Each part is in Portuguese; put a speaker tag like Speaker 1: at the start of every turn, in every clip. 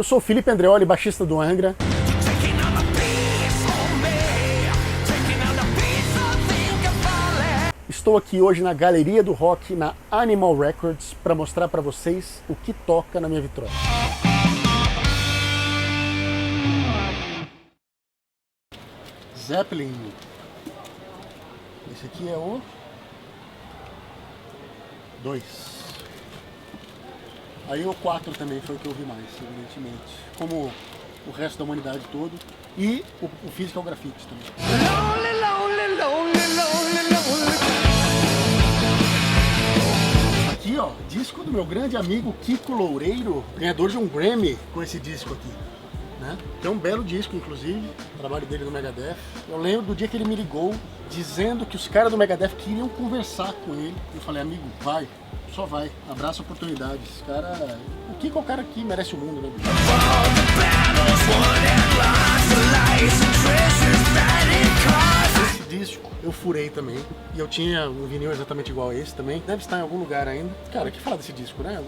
Speaker 1: Eu sou o Felipe Andreoli, baixista do Angra. Estou aqui hoje na Galeria do Rock, na Animal Records, para mostrar para vocês o que toca na minha vitrola. Zeppelin. Esse aqui é o 2. Aí o 4 também foi o que eu vi mais, evidentemente. Como o resto da humanidade todo. E o Physical Graffiti também. Aqui, ó, disco do meu grande amigo Kiko Loureiro, ganhador de um Grammy com esse disco aqui. Né? Que é um belo disco, inclusive, o trabalho dele no Megadeth. Eu lembro do dia que ele me ligou, dizendo que os caras do Megadeth queriam conversar com ele. Eu falei, amigo, vai, só vai, abraça a oportunidade. Esse cara, o Kiko é o cara que merece o mundo, né? Esse disco eu furei também, e eu tinha um vinil exatamente igual a esse também. Deve estar em algum lugar ainda. Cara, o que falar desse disco, né?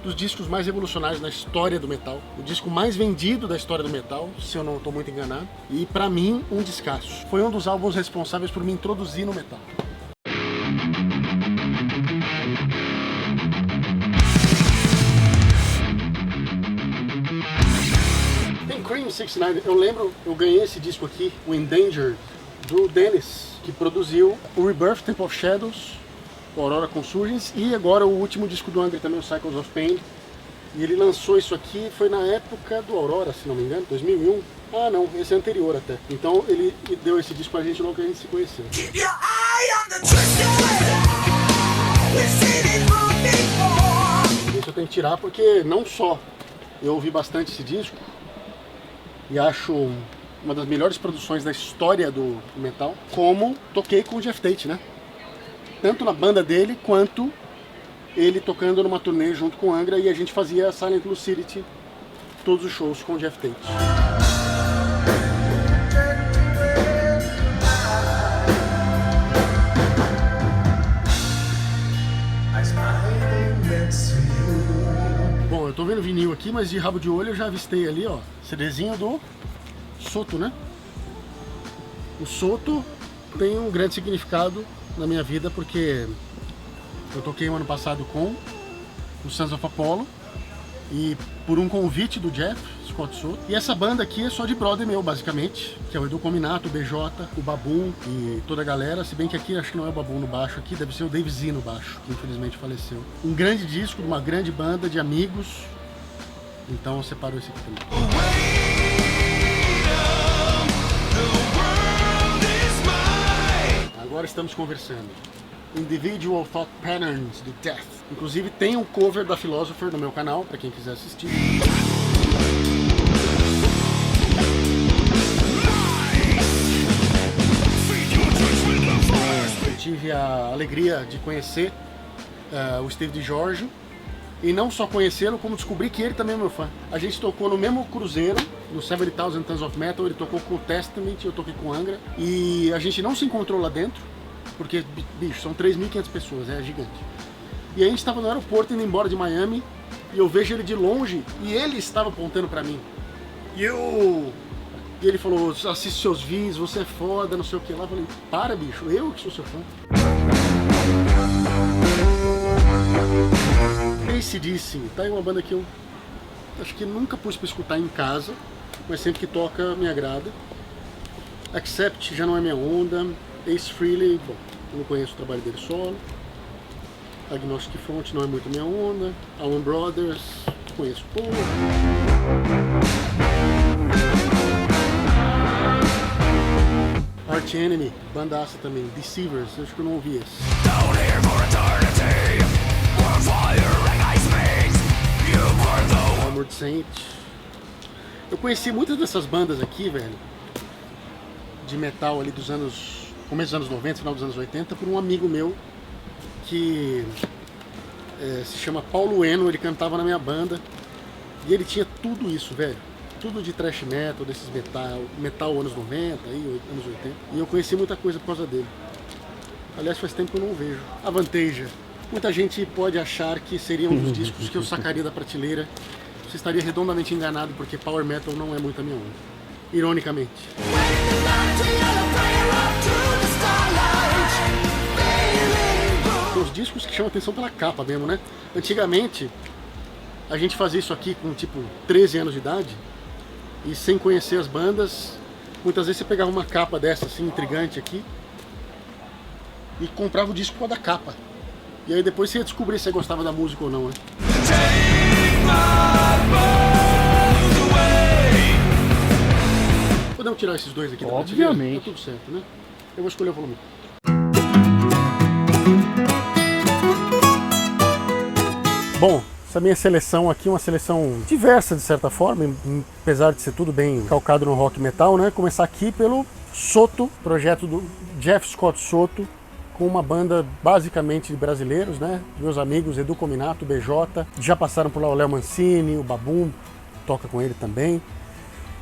Speaker 1: Dos discos mais revolucionários na história do metal, o disco mais vendido da história do metal, se eu não estou muito enganado, e pra mim um descasso. Foi um dos álbuns responsáveis por me introduzir no metal. Tem Cream 69, eu lembro, eu ganhei esse disco aqui, o Endangered, do Dennis, que produziu o Rebirth, Temple of Shadows, o Aurora Consurgence, e agora o último disco do Angra também, o Cycles of Pain. E ele lançou isso aqui, foi na época do Aurora, se não me engano, 2001. Ah não, esse é anterior até. Então ele deu esse disco pra gente logo que a gente se conheceu. Isso eu tenho que tirar porque não só eu ouvi bastante esse disco, e acho uma das melhores produções da história do metal, como toquei com o Jeff Tate, né? Tanto na banda dele, quanto ele tocando numa turnê junto com o Angra, e a gente fazia Silent Lucidity, todos os shows com o Jeff Tate. Bom, eu tô vendo vinil aqui, mas de rabo de olho eu já avistei ali, ó, CDzinho do Soto, né? O Soto tem um grande significado na minha vida, porque eu toquei o ano passado com o Sons of Apollo, e por um convite do Jeff Scott Soto. E essa banda aqui é só de brother meu, basicamente, que é o Edu Cominato, o BJ, o Babum e toda a galera, se bem que aqui acho que não é o Babum no baixo, aqui deve ser o Dave Z no baixo, que infelizmente faleceu. Um grande disco de uma grande banda de amigos, então eu separo esse aqui também. Agora estamos conversando. Individual Thought Patterns do Death. Inclusive tem um cover da Philosopher no meu canal, para quem quiser assistir. Eu tive a alegria de conhecer o Steve DiGiorgio, e não só conhecê-lo, como descobrir que ele também é meu fã. A gente tocou no mesmo cruzeiro, no 70,000 Tons of Metal, ele tocou com o Testament, eu toquei com o Angra, e a gente não se encontrou lá dentro, porque, bicho, são 3.500 pessoas, é gigante. E aí a gente estava no aeroporto indo embora de Miami, e eu vejo ele de longe, e ele estava apontando pra mim. E ele falou, assiste seus vídeos, você é foda, não sei o que lá. Eu falei, para, bicho, eu que sou seu fã. AC/DC, tá aí uma banda que eu acho que nunca pus pra escutar em casa, mas sempre que toca me agrada. Accept já não é minha onda. Ace Frehley, bom, eu não conheço o trabalho dele solo. Agnostic Front não é muito minha onda. Allman Brothers, conheço pouco. Arch Enemy, bandaça também. Deceivers, acho que eu não ouvi esse. Armored Saint. Eu conheci muitas dessas bandas aqui, velho, de metal ali dos anos, começo dos anos 90, final dos anos 80, por um amigo meu que se chama Paulo Eno. Ele cantava na minha banda e ele tinha tudo isso, velho, tudo de thrash metal, desses metal anos 90, aí, anos 80, e eu conheci muita coisa por causa dele. Aliás, faz tempo que eu não vejo. Avantasia, muita gente pode achar que seria um dos discos que eu sacaria da prateleira você estaria redondamente enganado, porque Power Metal não é muito a minha onda. Ironicamente. Tem os discos que chamam atenção pela capa mesmo, né? Antigamente, a gente fazia isso aqui com tipo 13 anos de idade, e sem conhecer as bandas, muitas vezes você pegava uma capa dessa assim, intrigante aqui, e comprava o disco por causa da capa. E aí depois você ia descobrir se você gostava da música ou não, né? Podemos tirar esses dois aqui da prateleira?
Speaker 2: Obviamente.
Speaker 1: Tá tudo certo, né? Eu vou escolher o volume. Bom, essa minha seleção aqui é uma seleção diversa de certa forma, apesar de ser tudo bem calcado no rock metal, né? Começar aqui pelo Soto, projeto do Jeff Scott Soto, com uma banda basicamente de brasileiros, né? Meus amigos Edu Cominato, BJ, já passaram por lá o Léo Mancini, o Babum, toca com ele também.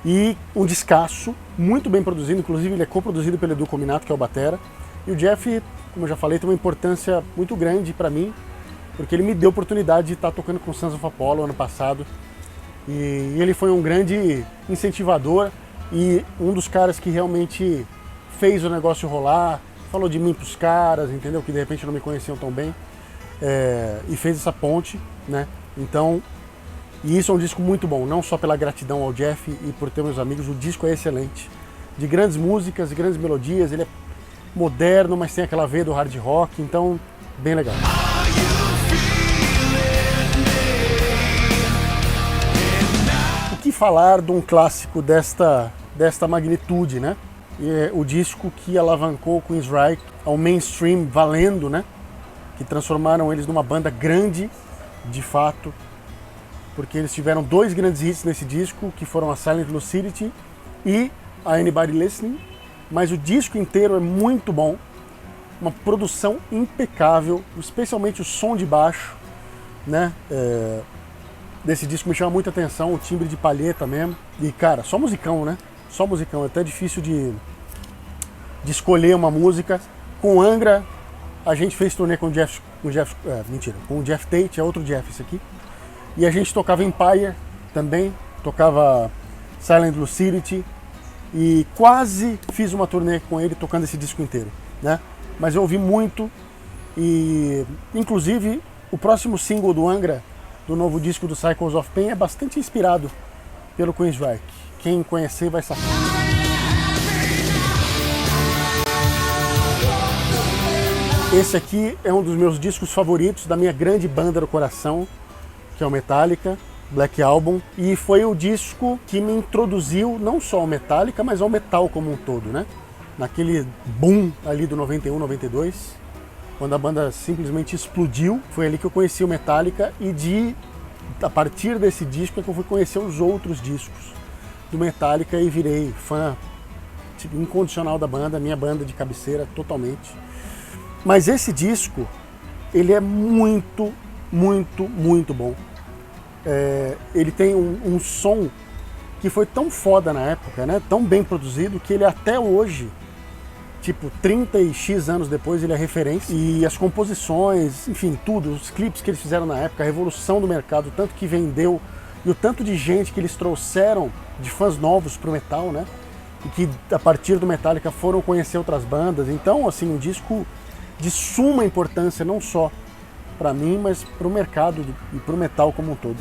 Speaker 1: E um descasso, muito bem produzido, inclusive ele é coproduzido pelo Edu Cominato, que é o batera. E o Jeff, como eu já falei, tem uma importância muito grande para mim, porque ele me deu a oportunidade de estar tocando com o Sons of Apollo ano passado. E ele foi um grande incentivador e um dos caras que realmente fez o negócio rolar, falou de mim pros caras, entendeu? Que de repente não me conheciam tão bem, e fez essa ponte, né? Então, e isso é um disco muito bom, não só pela gratidão ao Jeff e por ter meus amigos, o disco é excelente. De grandes músicas, de grandes melodias, ele é moderno, mas tem aquela veia do hard rock, então, bem legal. O que falar de um clássico desta magnitude, né? É o disco que alavancou o Queensryche ao mainstream valendo, né? Que transformaram eles numa banda grande, de fato, porque eles tiveram dois grandes hits nesse disco, que foram a Silent Lucidity e a Anybody Listening, mas o disco inteiro é muito bom, uma produção impecável, especialmente o som de baixo, né? Desse disco me chama muita atenção, o timbre de palheta mesmo, e cara, só musicão, né? Só musicão, é até difícil de escolher uma música. Com o Angra, a gente fez turnê com o Jeff Tate, é outro Jeff esse aqui. E a gente tocava Empire também, tocava Silent Lucidity e quase fiz uma turnê com ele tocando esse disco inteiro, né? Mas eu ouvi muito e, inclusive, o próximo single do Angra, do novo disco do Cycles of Pain, é bastante inspirado pelo Queensryche. Quem conhecer vai saber. Esse aqui é um dos meus discos favoritos da minha grande banda do coração, que é o Metallica, Black Album, e foi o disco que me introduziu não só ao Metallica, mas ao metal como um todo, né? Naquele boom ali do 91, 92, quando a banda simplesmente explodiu, foi ali que eu conheci o Metallica e a partir desse disco é que eu fui conhecer os outros discos do Metallica e virei fã incondicional da banda, minha banda de cabeceira totalmente. Mas esse disco, ele é muito, muito, muito bom. Ele tem um som que foi tão foda na época, né? Tão bem produzido, que ele até hoje, tipo 30 e X anos depois, ele é referência. E as composições, enfim, tudo, os clipes que eles fizeram na época, a revolução do mercado, o tanto que vendeu e o tanto de gente que eles trouxeram de fãs novos pro metal, né? E que a partir do Metallica foram conhecer outras bandas. Então, assim, um disco de suma importância, não só para mim, mas para o mercado e para o metal como um todo.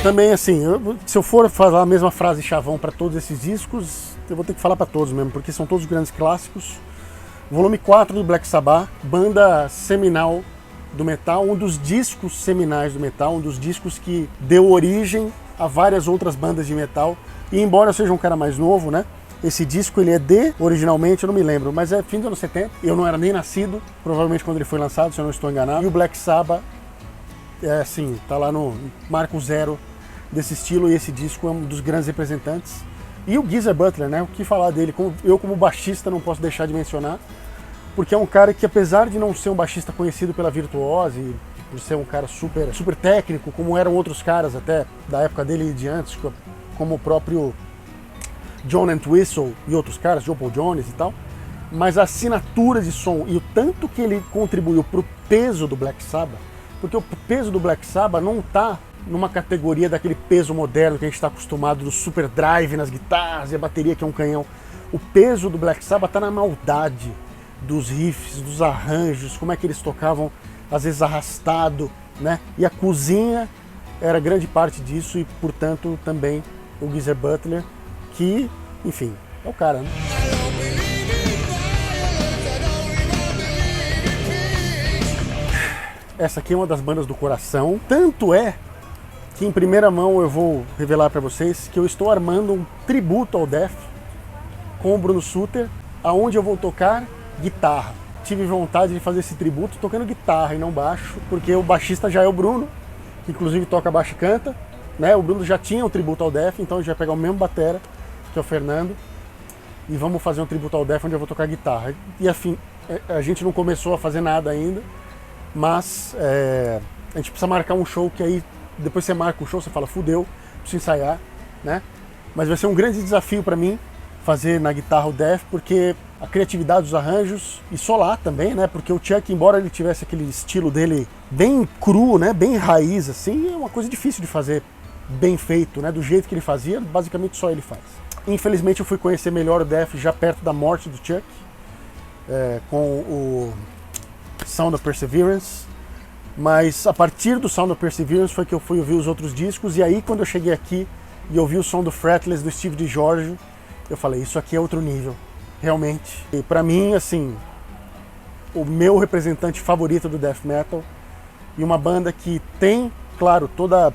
Speaker 1: Também, assim, se eu for falar a mesma frase chavão para todos esses discos, eu vou ter que falar para todos mesmo, porque são todos grandes clássicos. Volume 4 do Black Sabbath, banda seminal do metal, um dos discos seminais do metal, um dos discos que deu origem a várias outras bandas de metal. E embora eu seja um cara mais novo, né? Esse disco ele é originalmente, eu não me lembro, mas é fim dos anos 70. Eu não era nem nascido, provavelmente quando ele foi lançado, se eu não estou enganado. E o Black Sabbath, assim, tá lá no marco zero desse estilo, e esse disco é um dos grandes representantes. E o Geezer Butler, né? O que falar dele? Eu como baixista não posso deixar de mencionar, porque é um cara que, apesar de não ser um baixista conhecido pela virtuose, por ser um cara super, super técnico, como eram outros caras até da época dele e de antes, como o próprio John Entwistle e outros caras, John Paul Jones e tal, mas a assinatura de som e o tanto que ele contribuiu para o peso do Black Sabbath, porque o peso do Black Sabbath não está numa categoria daquele peso moderno que a gente está acostumado, do super drive nas guitarras e a bateria que é um canhão. O peso do Black Sabbath está na maldade dos riffs, dos arranjos, como é que eles tocavam, às vezes arrastado, né? E a cozinha era grande parte disso e, portanto, também o Geezer Butler, que, enfim, é o cara, né? Essa aqui é uma das bandas do coração, tanto é que em primeira mão eu vou revelar para vocês que eu estou armando um tributo ao Death com o Bruno Suter, aonde eu vou tocar guitarra. Tive vontade de fazer esse tributo tocando guitarra e não baixo, porque o baixista já é o Bruno, que inclusive toca baixo e canta, né? O Bruno já tinha um tributo ao Death, então a gente vai pegar o mesmo batera, que é o Fernando, e vamos fazer um tributo ao Death onde eu vou tocar guitarra. E afim, a gente não começou a fazer nada ainda, mas a gente precisa marcar um show que aí, depois você marca o show, você fala, fudeu, preciso ensaiar, né? Mas vai ser um grande desafio para mim fazer na guitarra o Death, porque a criatividade dos arranjos, e solar também, né? Porque o Chuck, embora ele tivesse aquele estilo dele bem cru, né? Bem raiz, assim, é uma coisa difícil de fazer bem feito, né? Do jeito que ele fazia, basicamente só ele faz. Infelizmente eu fui conhecer melhor o Death já perto da morte do Chuck, com o Sound of Perseverance, mas a partir do Sound of Perseverance foi que eu fui ouvir os outros discos, e aí quando eu cheguei aqui e ouvi o som do Fretless do Steve DiGiorgio, eu falei, isso aqui é outro nível, realmente. E pra mim, assim, o meu representante favorito do death metal, e uma banda que tem, claro, toda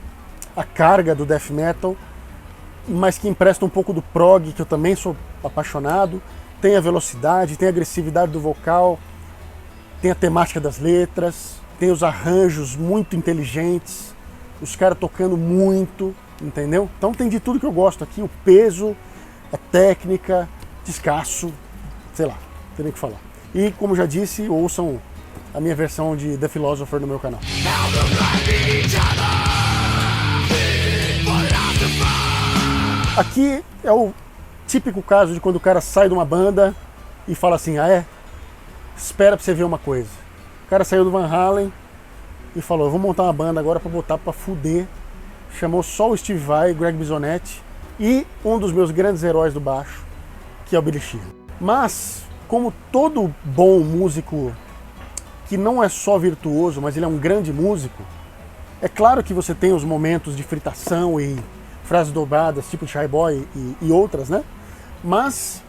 Speaker 1: a carga do death metal, mas que empresta um pouco do prog, que eu também sou apaixonado, tem a velocidade, tem a agressividade do vocal, tem a temática das letras, tem os arranjos muito inteligentes, os caras tocando muito, entendeu? Então tem de tudo que eu gosto aqui, o peso, a técnica, descasso, sei lá, não tem nem o que falar. E como já disse, ouçam a minha versão de The Philosopher no meu canal. Aqui é o típico caso de quando o cara sai de uma banda e fala assim, espera pra você ver uma coisa. O cara saiu do Van Halen e falou, eu vou montar uma banda agora pra botar pra fuder. Chamou só o Steve Vai, Greg Bisonetti e um dos meus grandes heróis do baixo, que é o Billy Sheehan. Mas, como todo bom músico que não é só virtuoso, mas ele é um grande músico, é claro que você tem os momentos de fritação e frases dobradas, tipo Shy Boy e outras, né? Mas,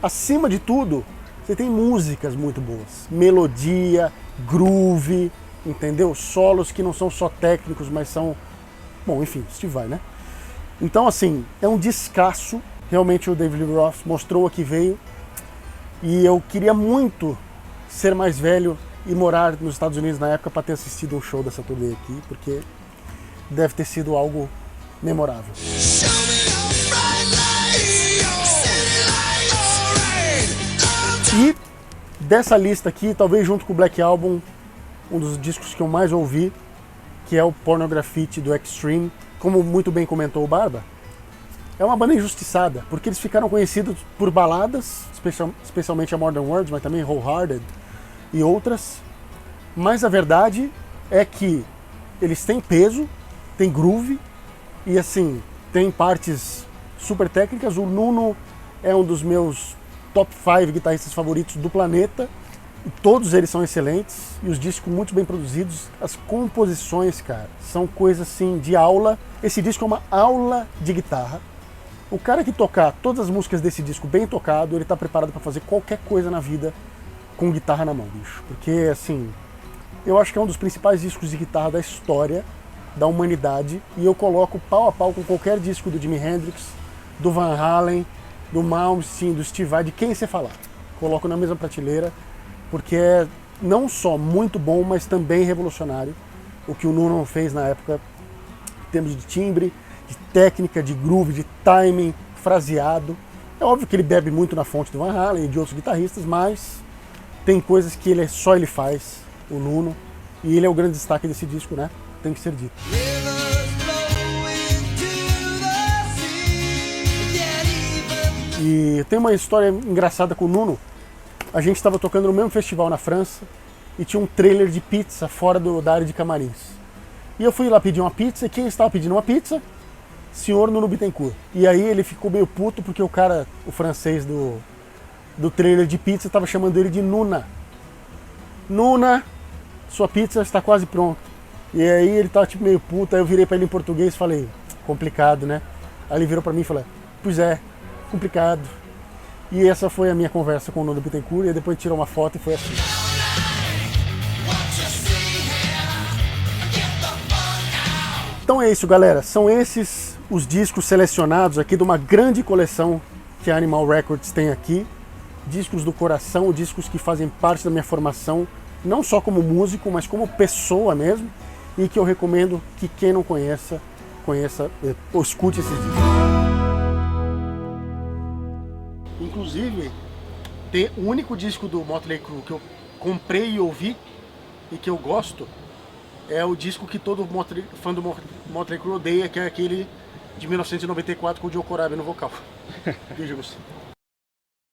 Speaker 1: acima de tudo, você tem músicas muito boas. Melodia, groove, entendeu? Solos que não são só técnicos, mas são... Bom, enfim, Steve Vai, né? Então, assim, é um descasso. Realmente o David Lee Roth mostrou a que veio. E eu queria muito ser mais velho e morar nos Estados Unidos na época para ter assistido um show dessa turnê aqui, porque deve ter sido algo memorável. E dessa lista aqui, talvez junto com o Black Album, um dos discos que eu mais ouvi, que é o Pornografite do Extreme, como muito bem comentou o Barba, é uma banda injustiçada, porque eles ficaram conhecidos por baladas, especialmente a Modern Words, mas também Wholehearted e outras, mas a verdade é que eles têm peso, têm groove, e assim, tem partes super técnicas. O Nuno é um dos meus top 5 guitarristas favoritos do planeta, e todos eles são excelentes, e os discos muito bem produzidos. As composições, cara, são coisas assim de aula. Esse disco é uma aula de guitarra. O cara que tocar todas as músicas desse disco bem tocado, ele tá preparado para fazer qualquer coisa na vida com guitarra na mão, bicho. Porque, assim, eu acho que é um dos principais discos de guitarra da história da humanidade, e eu coloco pau a pau com qualquer disco do Jimi Hendrix, do Van Halen, do Malmsteen, do Steve Vai, de quem você falar. Coloco na mesma prateleira, porque é não só muito bom, mas também revolucionário o que o Nuno fez na época, em termos de timbre, de técnica, de groove, de timing, fraseado. É óbvio que ele bebe muito na fonte do Van Halen e de outros guitarristas, mas tem coisas que só ele faz, o Nuno, e ele é o grande destaque desse disco, né? Tem que ser dito. E tem uma história engraçada com o Nuno, a gente estava tocando no mesmo festival na França e tinha um trailer de pizza fora da área de camarins. E eu fui lá pedir uma pizza e quem estava pedindo uma pizza? Senhor Nuno Bittencourt. E aí ele ficou meio puto porque o cara, o francês do trailer de pizza, estava chamando ele de Nuna. Nuna, sua pizza está quase pronta. E aí ele tava tipo meio puto, aí eu virei pra ele em português e falei, complicado, né? Aí ele virou pra mim e falou, pois é, complicado. E essa foi a minha conversa com o Nuno Bittencourt, e depois tirou uma foto e foi assim. Então é isso, galera. São esses os discos selecionados aqui de uma grande coleção que a Animal Records tem aqui. Discos do coração, discos que fazem parte da minha formação, não só como músico, mas como pessoa mesmo. E que eu recomendo que quem não conheça, ou escute esses discos. Inclusive, tem o único disco do Motley Crue que eu comprei e ouvi e que eu gosto é o disco que todo fã do Motley Crue odeia, que é aquele de 1994 com o Joe Corabi no vocal. Veja você.